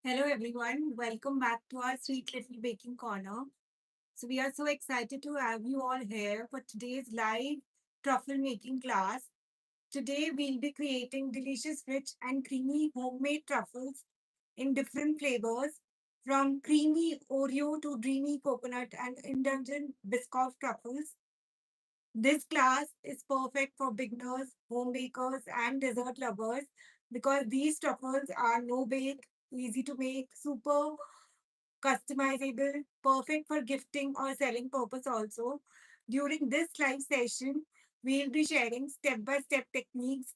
Hello everyone, welcome back to our sweet little baking corner. So we are so excited to have you all here for today's live truffle making class. Today we'll be creating delicious, rich and creamy homemade truffles in different flavors from creamy Oreo to dreamy coconut and indulgent Biscoff truffles. This class is perfect for beginners, home bakers and dessert lovers because these truffles are no bake, easy to make, super customizable, perfect for gifting or selling purpose also. During this live session, we'll be sharing step-by-step techniques,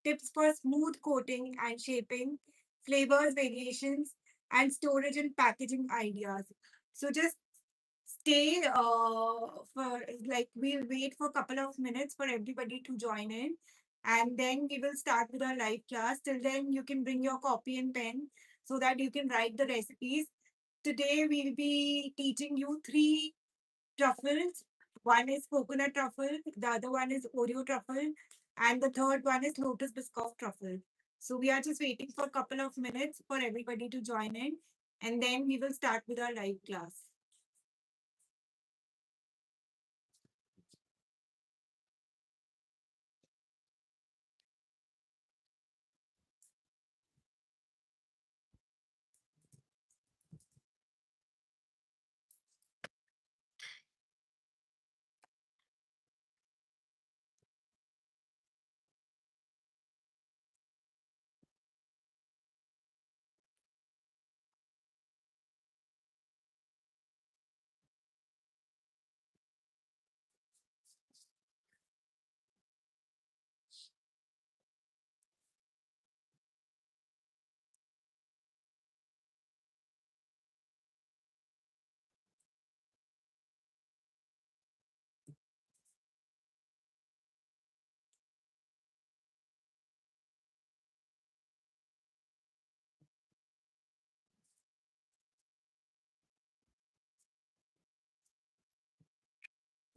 tips for smooth coating and shaping, flavors, variations, and storage and packaging ideas. So just stay for like we'll wait for a couple of minutes for everybody to join in and then we will start with our live class. Till then you can bring your copy and pen so that you can write the recipes. Today we'll be teaching you three truffles. One is coconut truffle, the other one is Oreo truffle, and the third one is Lotus Biscoff truffle. So we are just waiting for a couple of minutes for everybody to join in, and then we will start with our live class.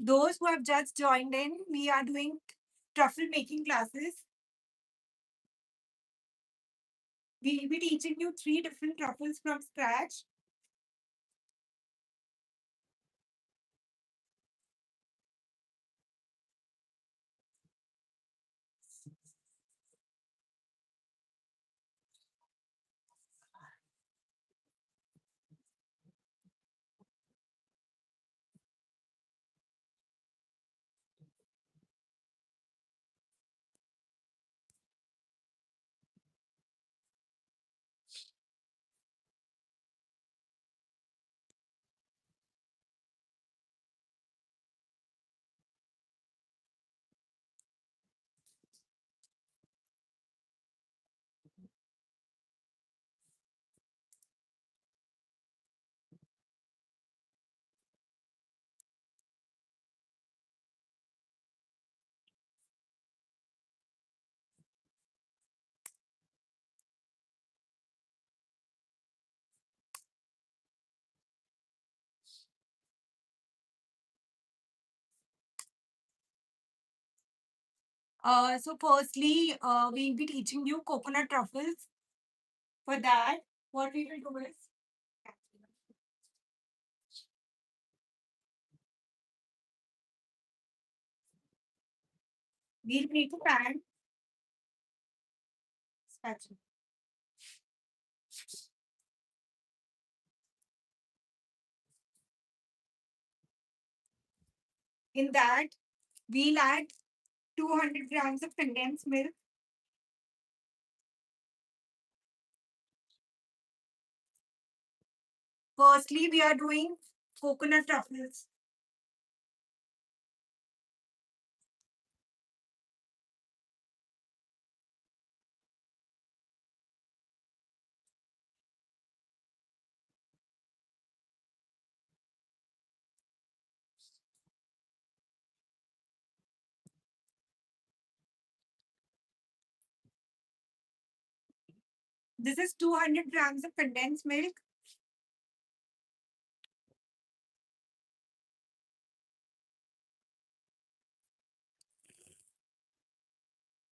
Those who have just joined in, we are doing truffle making classes. We'll be teaching you three different truffles from scratch. So firstly, we'll be teaching you coconut truffles. For that, what we will do is we'll make a pan, spatula. In that, we'll add 200 grams of condensed milk. Firstly, we are doing coconut truffles. This is 200 grams of condensed milk.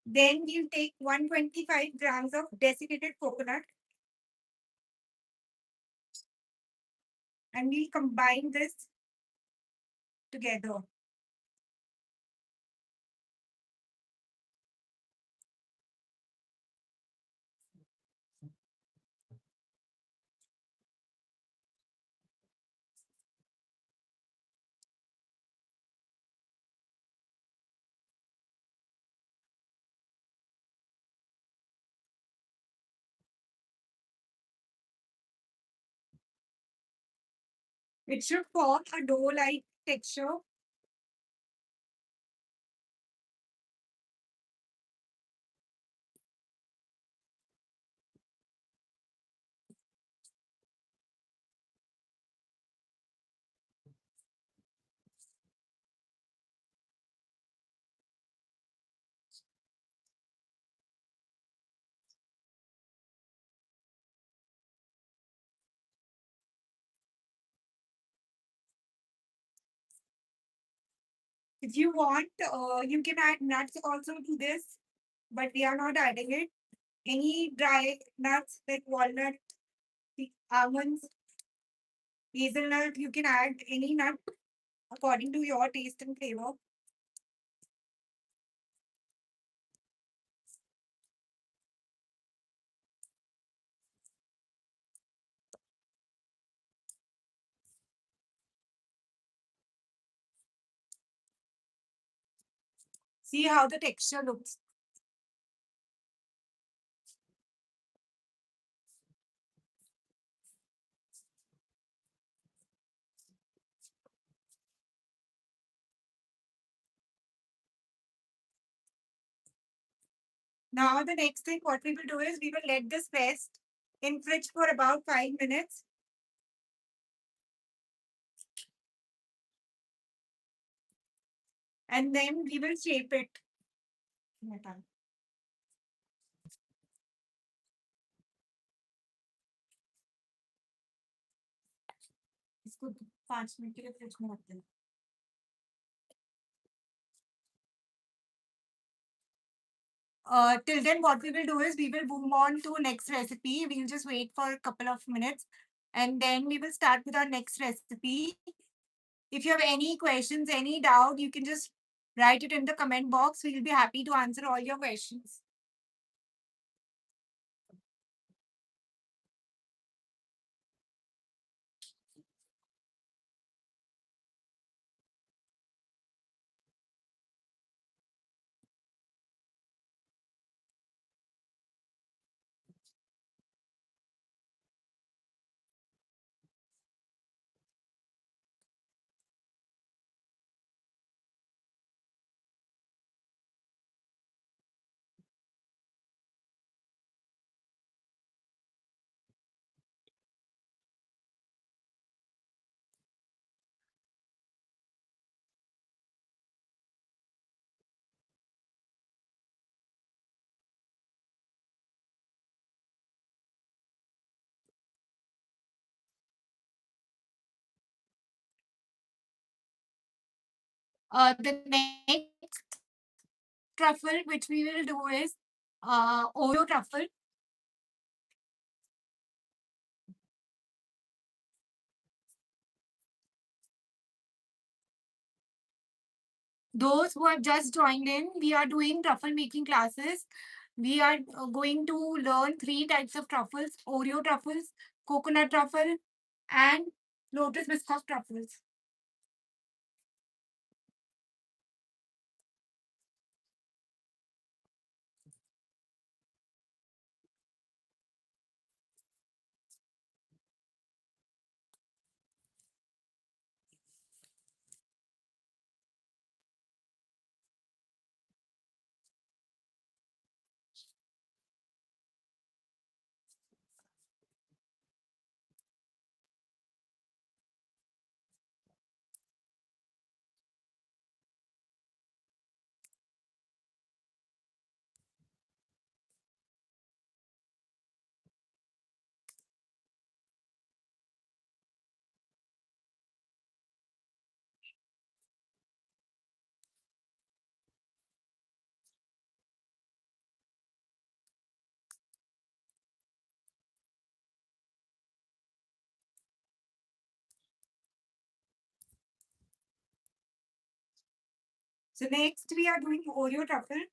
Then we'll take 125 grams of desiccated coconut. and we'll combine this together. It should form a dough-like texture. If you want, you can add nuts also to this, but we are not adding it. Any dry nuts like walnut, almonds, hazelnut, you can add any nut according to your taste and flavor. See how the texture looks. Now the next thing what we will do is we will let this rest in fridge for about 5 minutes, and then we will shape it. इसको 5 minute के लिए fridge में रख देना. Till then, what we will do is we will move on to next recipe. We'll just wait for a couple of minutes and then we will start with our next recipe. If you have any questions, any doubt, you can just write it in the comment box. We'll be happy to answer all your questions. The next truffle which we will do is Oreo truffle. Those who have just joined in, we are doing truffle making classes. We are going to learn 3 types of truffles: Oreo truffles, coconut truffle, and Lotus Biscoff truffles. So next we are doing Oreo truffle.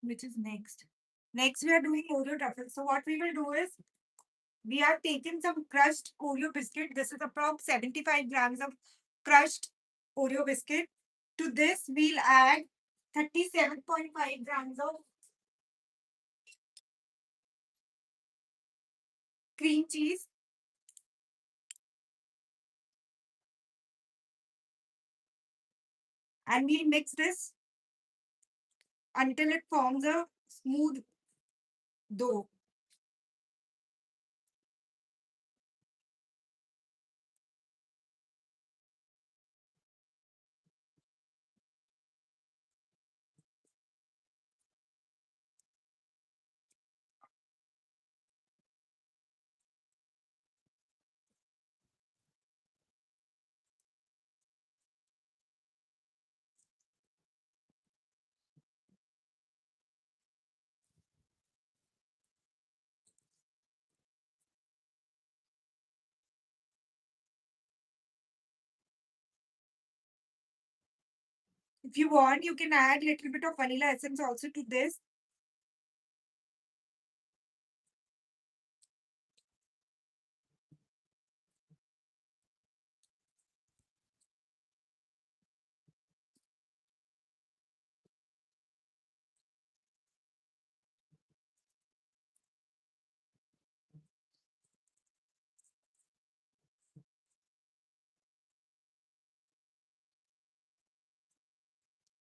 Which is next. Next, we are doing Oreo truffle. So what we will do is we are taking some crushed Oreo biscuit. This is approximately 75 grams of crushed Oreo biscuit. To this, we'll add 37.5 grams of cream cheese, and we'll mix this until it forms a smooth dough. If you want, you can add a little bit of vanilla essence also to this.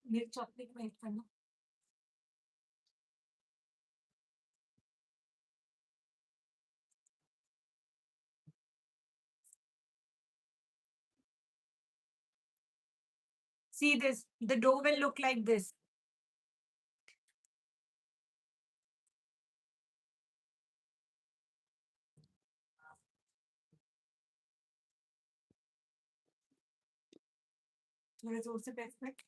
Milk chocolate made from. See this, the dough will look like this. There is also perfect.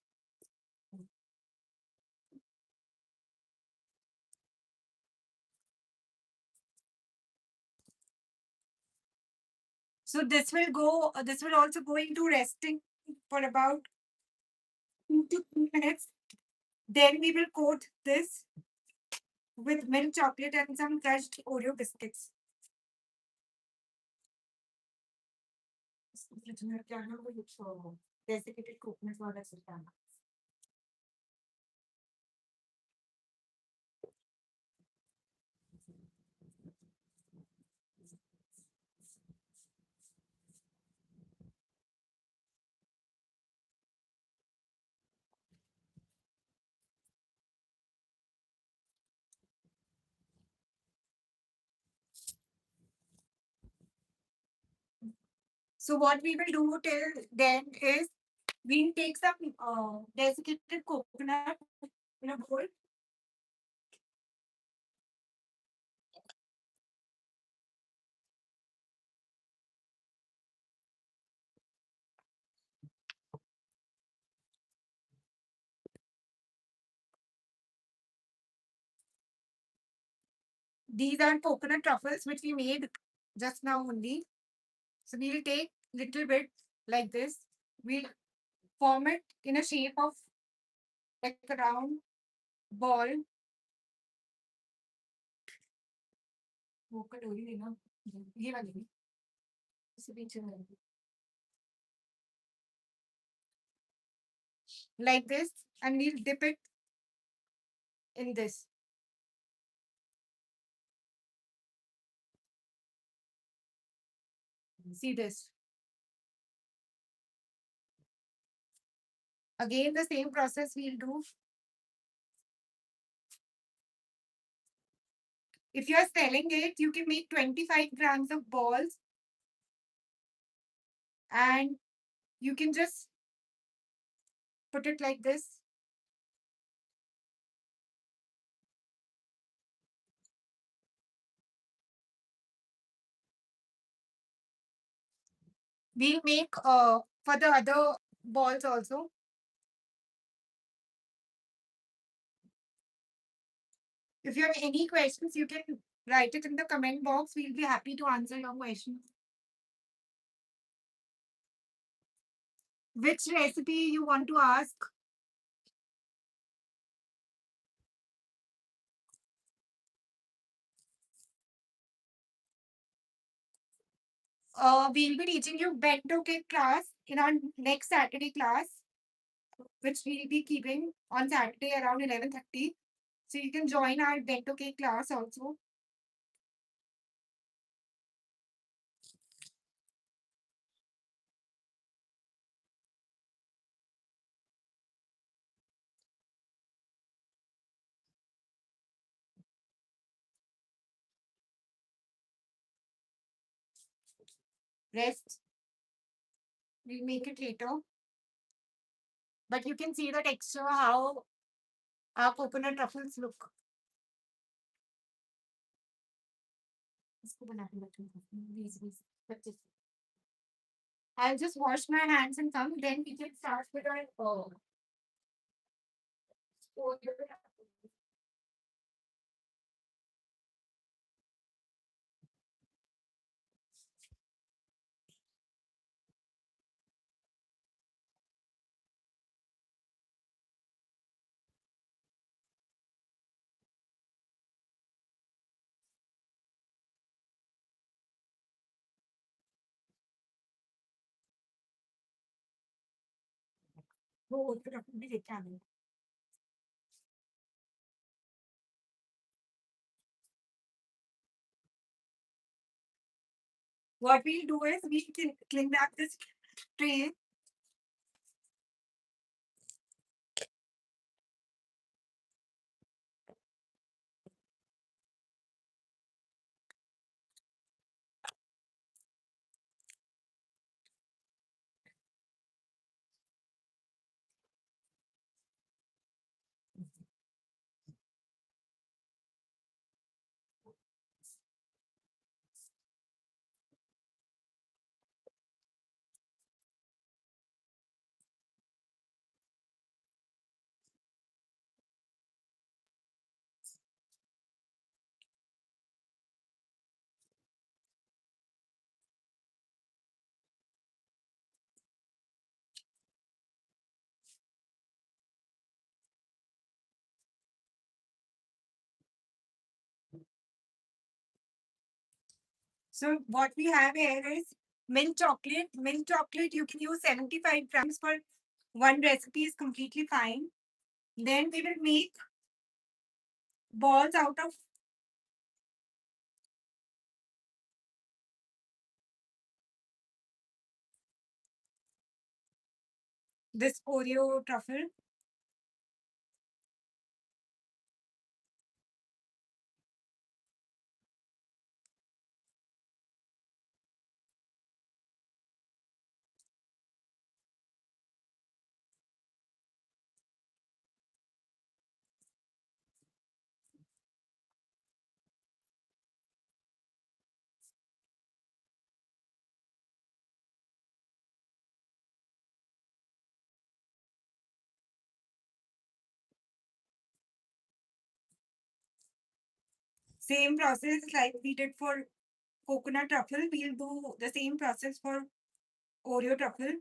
So this will go, this will also go into resting for about 2 to 3 minutes. Then we will coat this with milk chocolate and some crushed Oreo biscuits. Desiccated coconut water. So what we will do till then is we'll take some desiccated coconut in a bowl. These are coconut truffles which we made just now only. So we will take little bit like this. We'll form it in a shape of like a round ball. वो कटोरी देना ये वाली इससे पीछे वाली. Like this, and we'll dip it in this. See this. Again, the same process we'll do. If you are selling it, you can make 25 grams of balls and you can just put it like this. We'll make for the other balls also. If you have any questions, you can write it in the comment box. We'll be happy to answer your questions. Which recipe you want to ask? We'll be teaching you bento cake class in our next Saturday class, which we'll be keeping on Saturday around 11:30. So you can join our bento cake class also. Rest, we'll make it later. But you can see the texture, how our coconut truffles look. इसको बना के रखूंगा, please. I'll just wash my hands and come. Then we can start with our what we'll do is we can clean back this tray. So what we have here is mint chocolate. Mint chocolate, you can use 75 grams for one recipe is completely fine. Then we will make balls out of this Oreo truffle. Same process like we did for coconut truffle. We'll do the same process for Oreo truffle.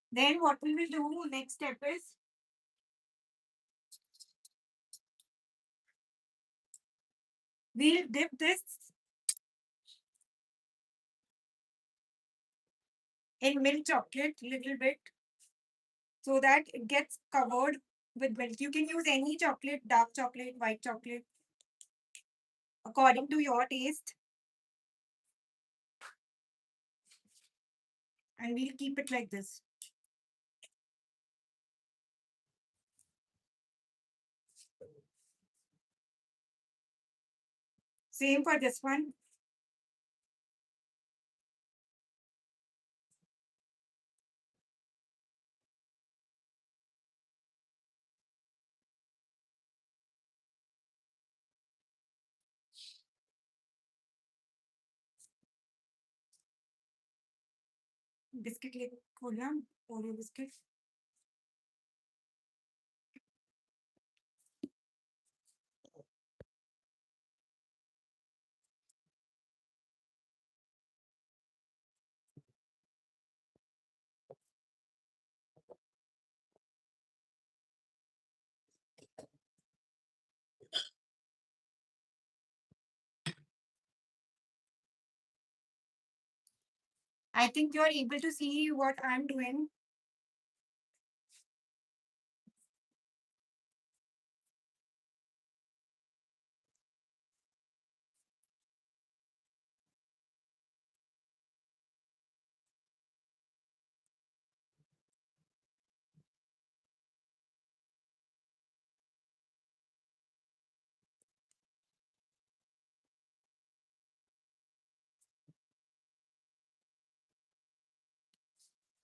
Then what we will do next step is we'll dip this in milk chocolate little bit. so that it gets covered with milk. You can use any chocolate, dark chocolate, white chocolate, according to your taste. And we'll keep it like this. Same for this one. Biscuit like खोलना Oreo biscuit. I think you're able to see what I'm doing.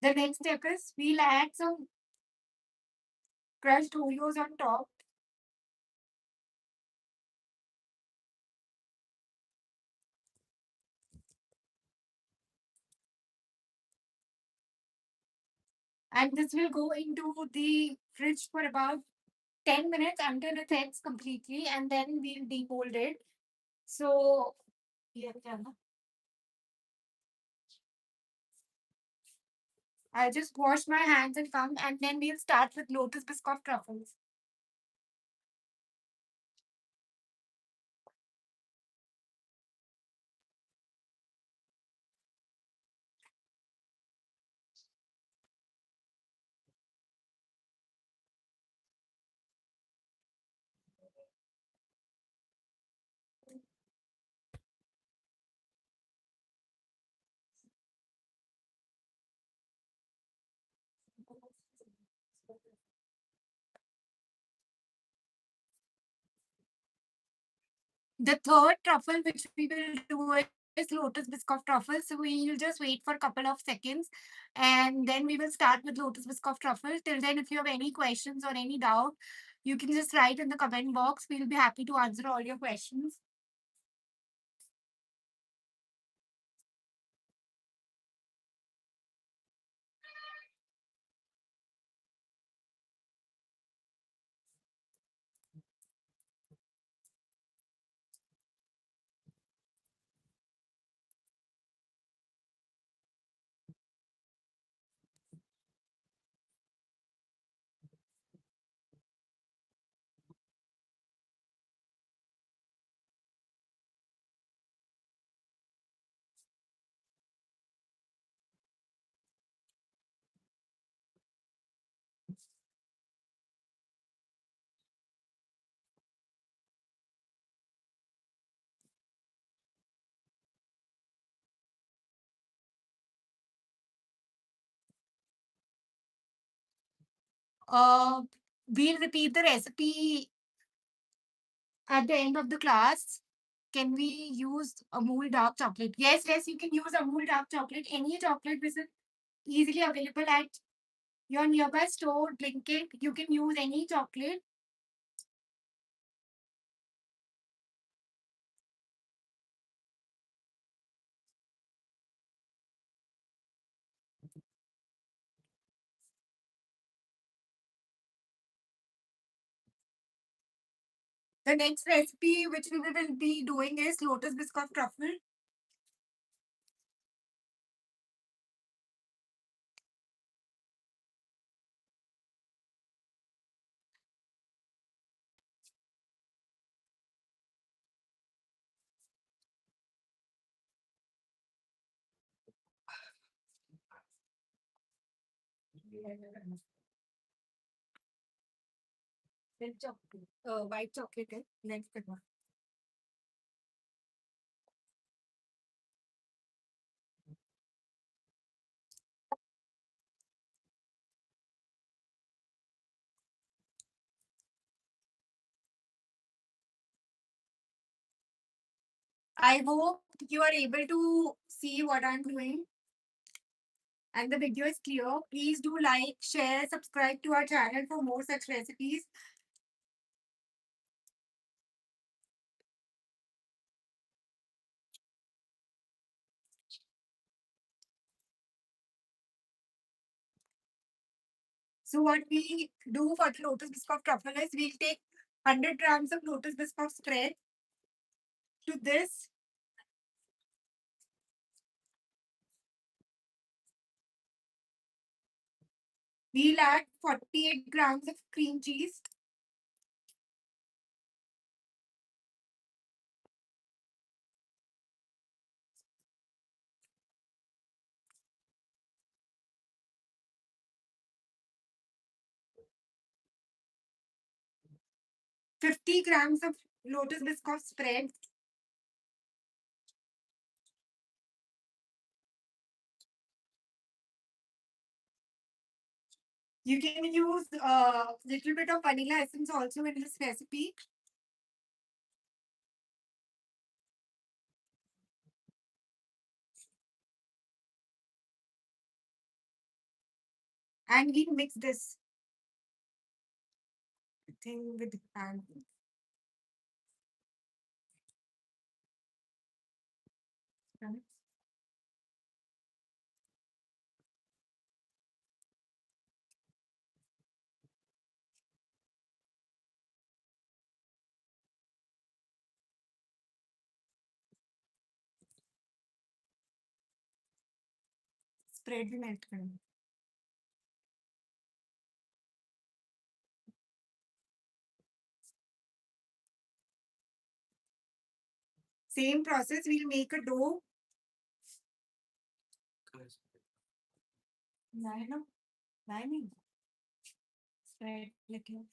The next step is we'll add some crushed Oreos on top. And this will go into the fridge for about 10 minutes until it sets completely, and then we'll demold it. So, yeah, yeah. I'll just wash my hands and come, and then we'll start with Lotus Biscoff truffles. The third truffle which we will do is Lotus Biscoff truffle. So we'll just wait for a couple of seconds and then we will start with Lotus Biscoff truffle. Till then, if you have any questions or any doubt, you can just write in the comment box. We'll be happy to answer all your questions. Uh, we'll repeat the recipe at the end of the class. Can we use Amul dark chocolate? Yes, yes, you can use Amul dark chocolate. Any chocolate which is easily available at your nearby store, Blinkit. You can use any chocolate. The next recipe which we will be doing is Lotus Biscoff truffle. Milk chocolate. White chocolate है. Next one. I hope you are able to see what I'm doing and the video is clear. Please do like, share, subscribe to our channel for more such recipes. So what we do for the Lotus Biscoff truffle is we'll take 100 grams of Lotus Biscoff spread. To this, we'll add 48 grams of cream cheese. $50 grams of Lotus Biscoff spread. You can use a little bit of vanilla essence also in this recipe. And we mix this thing with hand. Spread भी melt करना. Same process, we'll make a dough. Nine, nine. Spread little.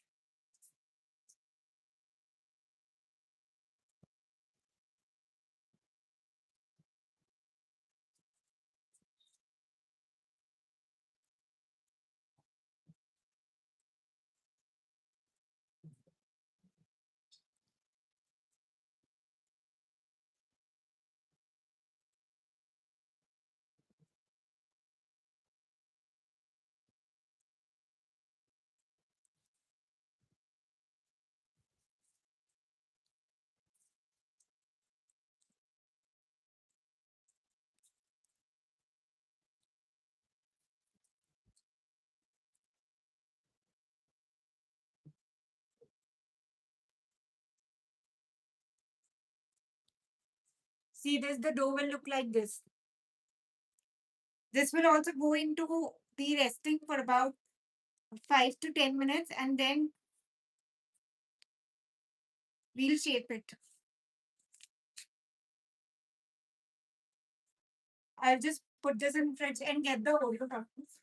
See this, the dough will look like this. This will also go into the resting for about 5 to 10 minutes and then we'll shape it. I'll just put this in fridge and get the Oreo truffles.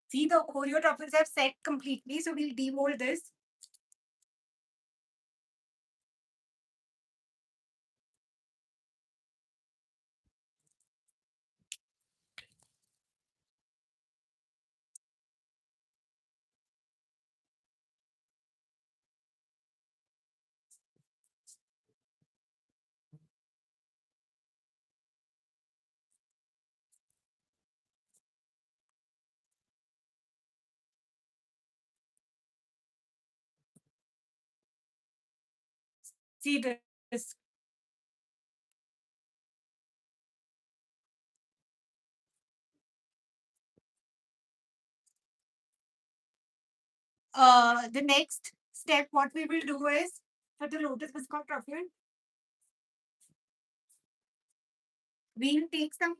See, the Oreo truffles have set completely, so we'll demold this. See this. the next step, what we will do is for the Lotus Biscoff truffle, we'll take some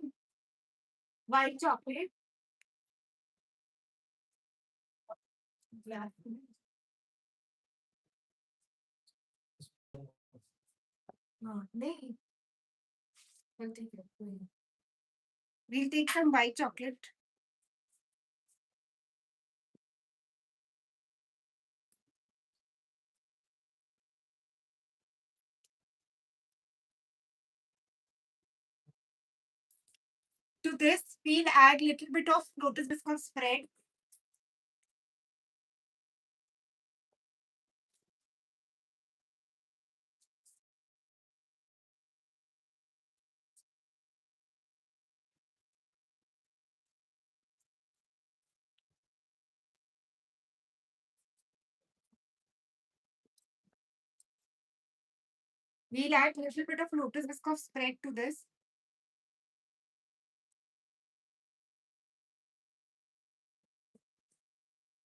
white chocolate. Yeah. No, nahi. We'll take it. We'll take some white chocolate. To this, we'll add little bit of Lotus Biscoff spread. We'll add little bit of Lotus Biscoff spread to this.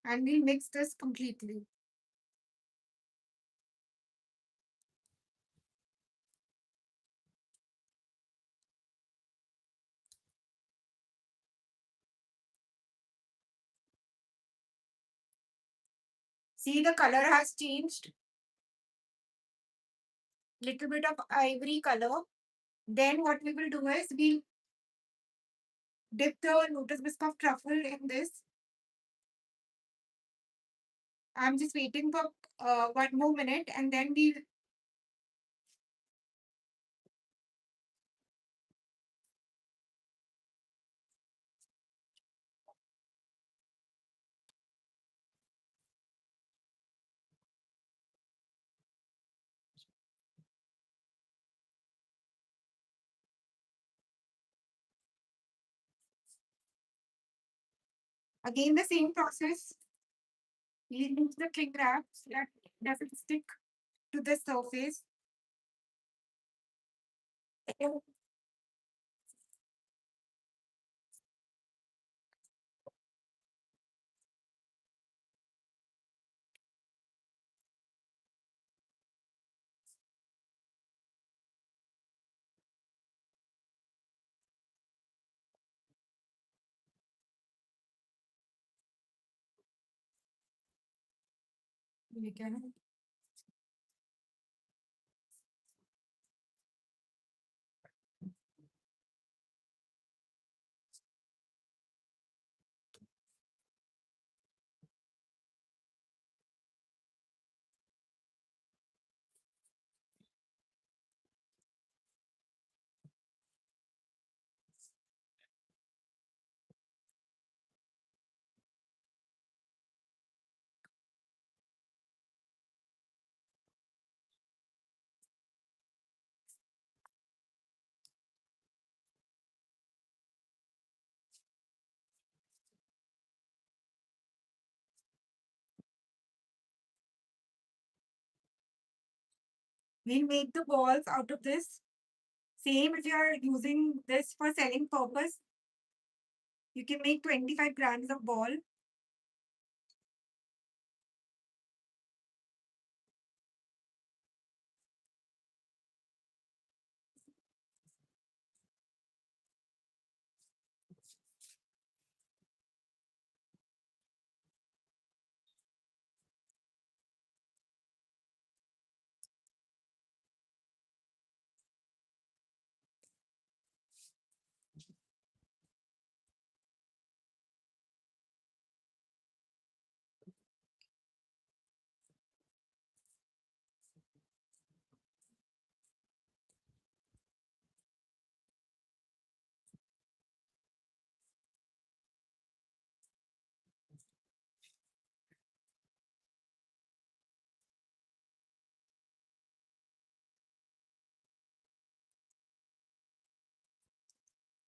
And we'll mix this completely. See, the color has changed. Little bit of ivory color. Then what we will do is we'll dip the Lotus Biscoff truffle in this. I'm just waiting for 1 more minute and then we again the same process. We use the cling wrap so that it doesn't stick to the surface. We can we'll make the balls out of this. Same if you are using this for selling purpose. You can make 25 grams of ball.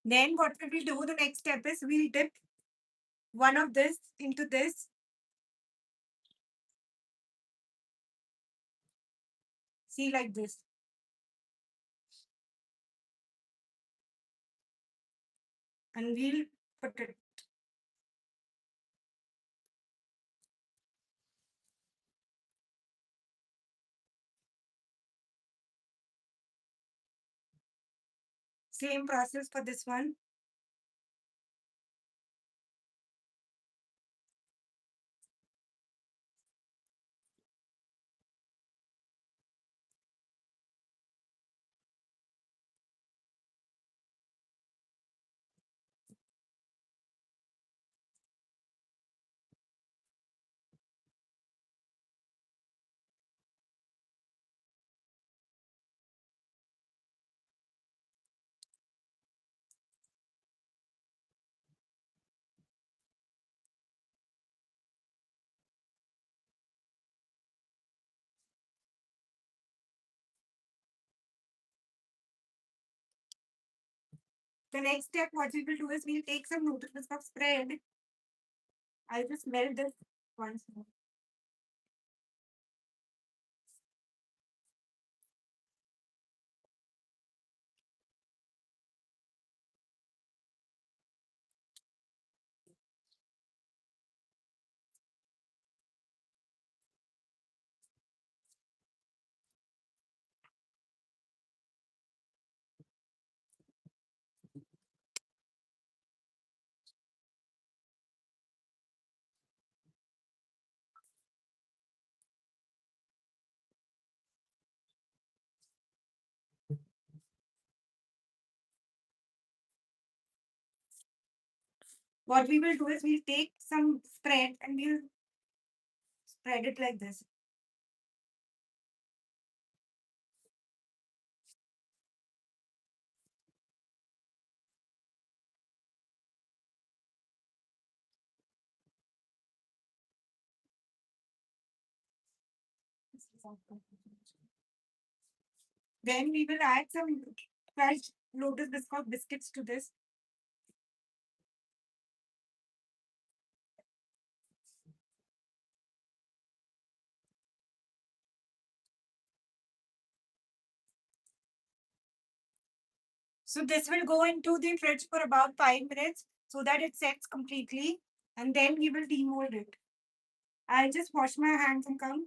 Then what we will do, the next step is we'll dip one of this into this. See, like this. And we'll put it. Same process for this one. The next step, what we will do is we'll take some Lotus Biscoff spread. I'll just melt this once more. What we will do is we'll take some spread and we'll spread it like this. Then we will add some crushed Lotus Biscoff biscuits to this. So this will go into the fridge for about 5 minutes so that it sets completely, and then we will demold it. I'll just wash my hands and come.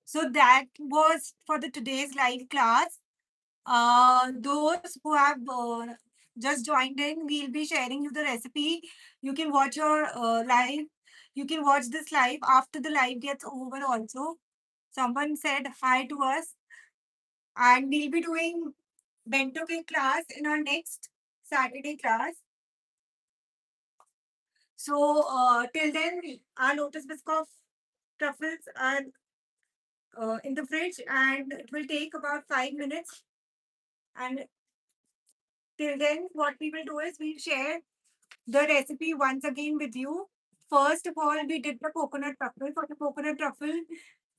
So that was for the today's live class. Those who have just joined in, we'll be sharing you the recipe. You can watch your live. You can watch this live after the live gets over also. Someone said hi to us, and we'll be doing bento cake class in our next Saturday class. So till then, our Lotus Biscoff truffles are in the fridge, and it will take about 5 minutes. And till then, what we will do is we'll share the recipe once again with you. First of all, we did the coconut truffle. For the coconut truffle,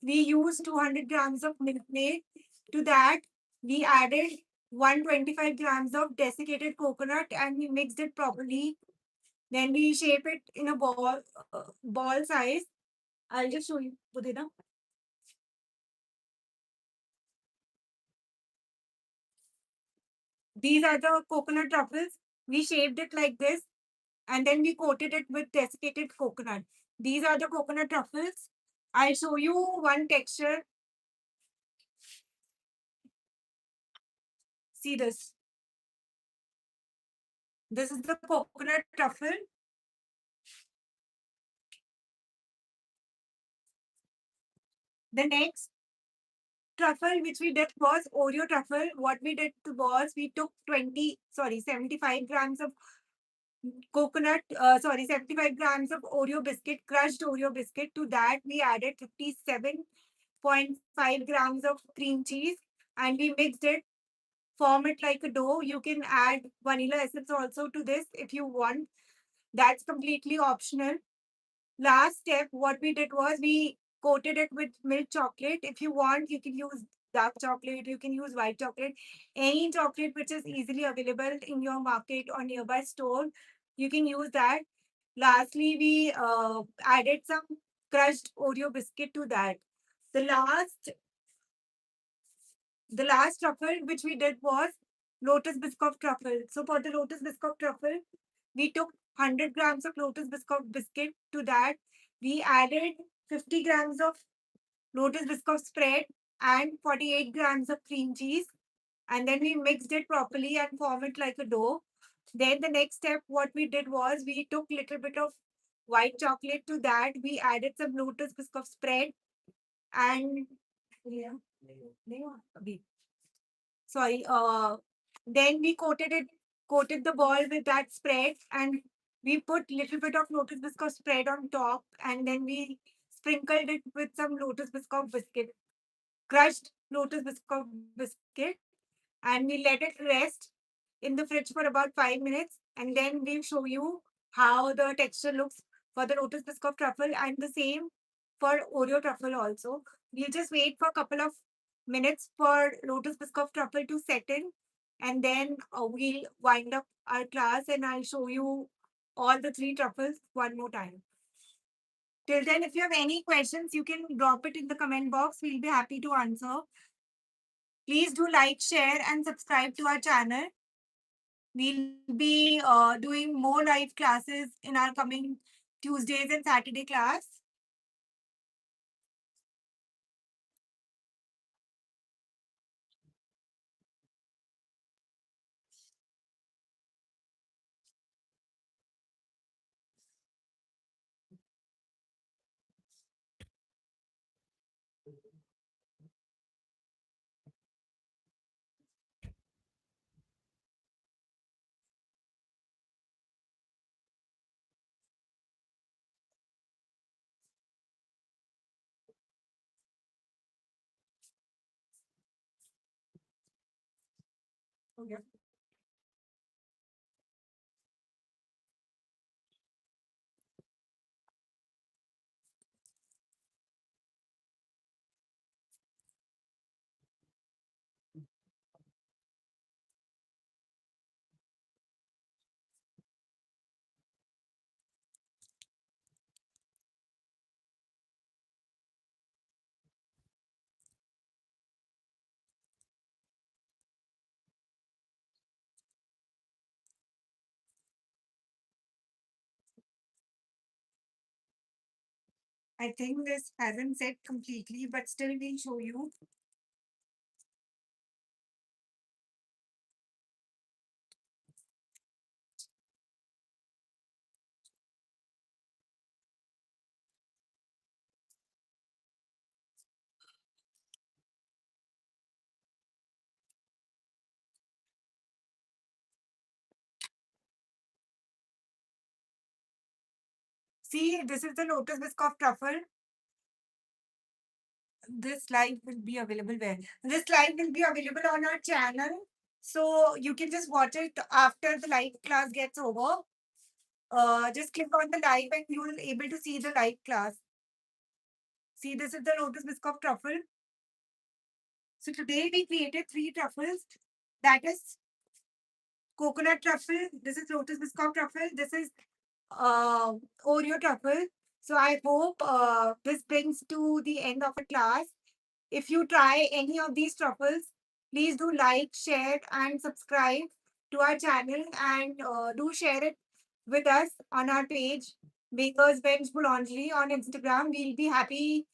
we used 200 grams of milk maid. To that, we added 125 grams of desiccated coconut and we mixed it properly. Then we shape it in a ball size. I'll just show you, Budina. These are the coconut truffles. We shaped it like this and then we coated it with desiccated coconut. These are the coconut truffles. I'll show you one texture. See this. This is the coconut truffle. The next truffle which we did was Oreo truffle. What we did was we took 75 grams of coconut, 75 grams of Oreo biscuit, crushed Oreo biscuit. To that, we added 57.5 grams of cream cheese. and we mixed it, form it like a dough. You can add vanilla essence also to this if you want. That's completely optional. Last step, what we did was we coated it with milk chocolate. If you want, you can use dark chocolate, you can use white chocolate, any chocolate which is easily available in your market or nearby store, you can use that. Lastly, we added some crushed Oreo biscuit to that. The last the last truffle which we did was Lotus Biscoff truffle. So for the Lotus Biscoff truffle, we took 100 grams of Lotus Biscoff biscuit. To that, we added 50 grams of Lotus Biscoff spread and 48 grams of cream cheese. And then we mixed it properly and formed it like a dough. Then the next step, what we did was we took little bit of white chocolate. To that, we added some Lotus Biscoff spread and yeah, sorry, then we coated the ball with that spread, and we put little bit of Lotus Biscoff spread on top, and then we sprinkled it with some Lotus Biscoff biscuit, crushed Lotus Biscoff biscuit, and we let it rest in the fridge for about 5 minutes, and then we'll show you how the texture looks for the Lotus Biscoff truffle, and the same for Oreo truffle also. We'll just wait for a couple of minutes for Lotus Biscoff truffle to set in, and then we'll wind up our class, and I'll show you all the three truffles one more time. Till then, if you have any questions, you can drop it in the comment box. We'll be happy to answer. Please do like, share, and subscribe to our channel. We'll be doing more live classes in our coming Tuesdays and Saturday class. Okay. I think this hasn't set completely, but still we'll show you. See, this is the Lotus Biscoff truffle. This live will be available where? This live will be available on our channel. So you can just watch it after the live class gets over. Just click on the live and you will able to see the live class. See, this is the Lotus Biscoff truffle. So today we created three truffles. That is coconut truffle. This is Lotus Biscoff truffle. This is uh, Oreo truffle. So I hope this brings to the end of a class. If you try any of these truffles, please do like, share, and subscribe to our channel, and do share it with us on our page, Bakers Bench Boulangerie on Instagram. We'll be happy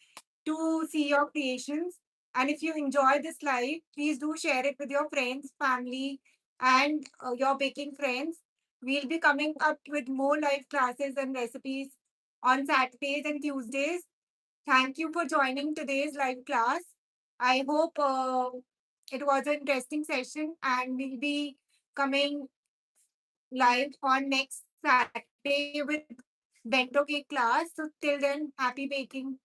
to see your creations. And if you enjoy this live, please do share it with your friends, family, and your baking friends. We'll be coming up with more live classes and recipes on Saturdays and Tuesdays. Thank you for joining today's live class. I hope it was an interesting session, and we'll be coming live on next Saturday with bento cake class. So till then, happy baking.